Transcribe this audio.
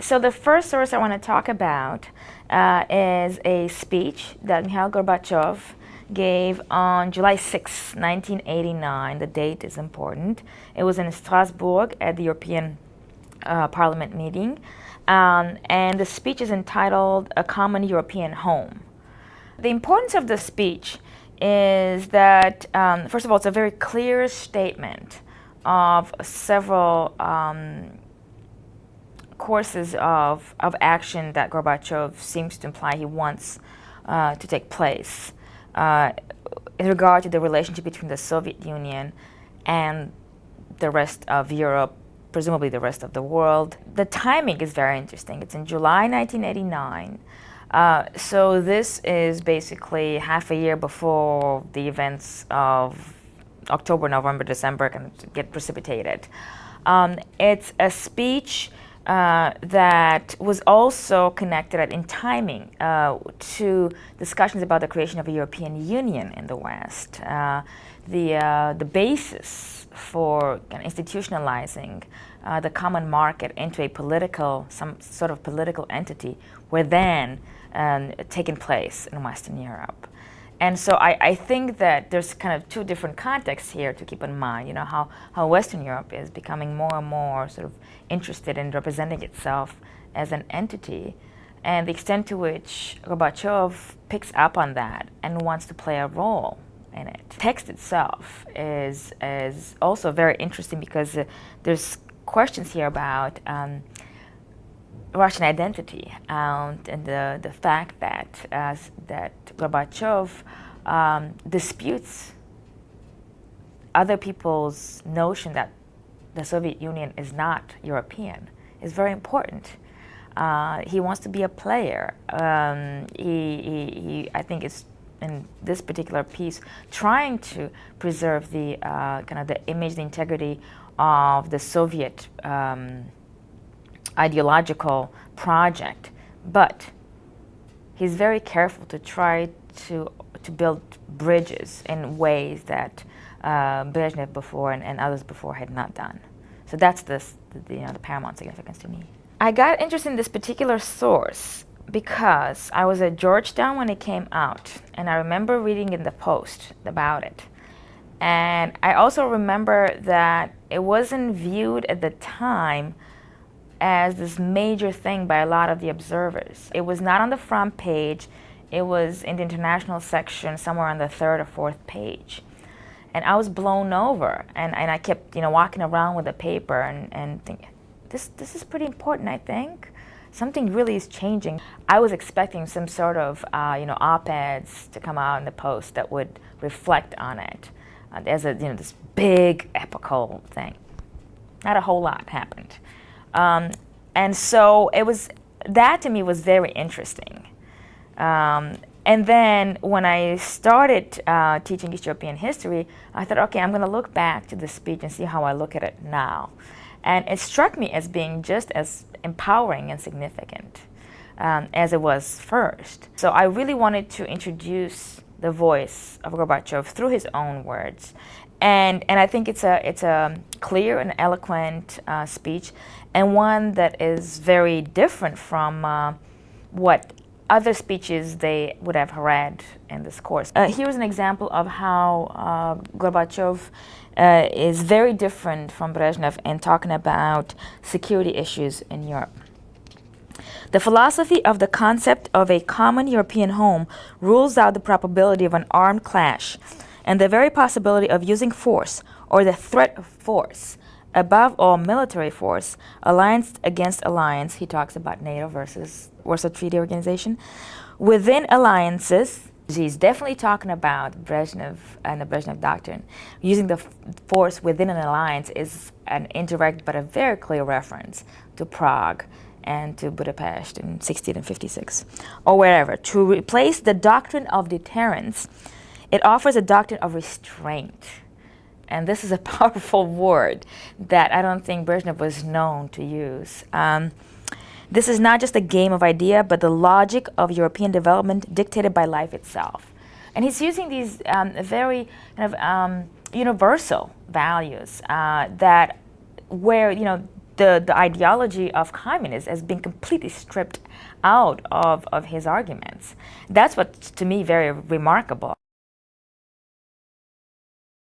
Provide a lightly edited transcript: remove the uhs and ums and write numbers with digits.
So the first source I want to talk about is a speech that Mikhail Gorbachev gave on July 6, 1989. The date is important. It was in Strasbourg at the European Parliament meeting. And the speech is entitled A Common European Home. The importance of the speech is that, first of all, it's a very clear statement of several courses of action that Gorbachev seems to imply he wants to take place in regard to the relationship between the Soviet Union and the rest of Europe, presumably the rest of the world. The timing is very interesting. It's in July 1989. So this is basically half a year before the events of October, November, December can get precipitated. It's a speech that was also connected in timing to discussions about the creation of a European Union in the West. The basis for institutionalizing the common market into a some sort of political entity were then taking place in Western Europe. And so I think that there's kind of two different contexts here to keep in mind, you know, how Western Europe is becoming more and more sort of interested in representing itself as an entity, and the extent to which Gorbachev picks up on that and wants to play a role in it. The text itself is also very interesting because there's questions here about Russian identity and the fact that that Gorbachev disputes other people's notion that the Soviet Union is not European is very important. He wants to be a player. He I think is in this particular piece trying to preserve the kind of the image, the integrity of the Soviet ideological project, but he's very careful to try to build bridges in ways that Brezhnev before and others before had not done. So that's the paramount significance to me. I got interested in this particular source because I was at Georgetown when it came out, and I remember reading in the Post about it. And I also remember that it wasn't viewed at the time as this major thing by a lot of the observers. It was not on the front page. It was in the international section, somewhere on the third or fourth page. And I was blown over, and I kept walking around with the paper and thinking, this is pretty important, I think. Something really is changing. I was expecting some sort of op-eds to come out in the Post that would reflect on it as a this big epical thing. Not a whole lot happened. And so that to me was very interesting. And then when I started teaching East European history, I thought, okay, I'm going to look back to the speech and see how I look at it now. And it struck me as being just as empowering and significant as it was first. So I really wanted to introduce the voice of Gorbachev through his own words. And I think it's a clear and eloquent speech, and one that is very different from what other speeches they would have read in this course. Here's an example of how Gorbachev is very different from Brezhnev in talking about security issues in Europe. The philosophy of the concept of a common European home rules out the probability of an armed clash and the very possibility of using force or the threat of force, above all military force, alliance against alliance. He talks about NATO versus Warsaw Treaty Organization. Within alliances, he's definitely talking about Brezhnev and the Brezhnev Doctrine. Using the force within an alliance is an indirect but a very clear reference to Prague and to Budapest in 1656, or wherever. To replace the doctrine of deterrence, it offers a doctrine of restraint. And this is a powerful word that I don't think Brezhnev was known to use. This is not just a game of idea, but the logic of European development dictated by life itself. And he's using these very kind of universal values that where the ideology of communism has been completely stripped out of his arguments. That's what's, to me, very remarkable.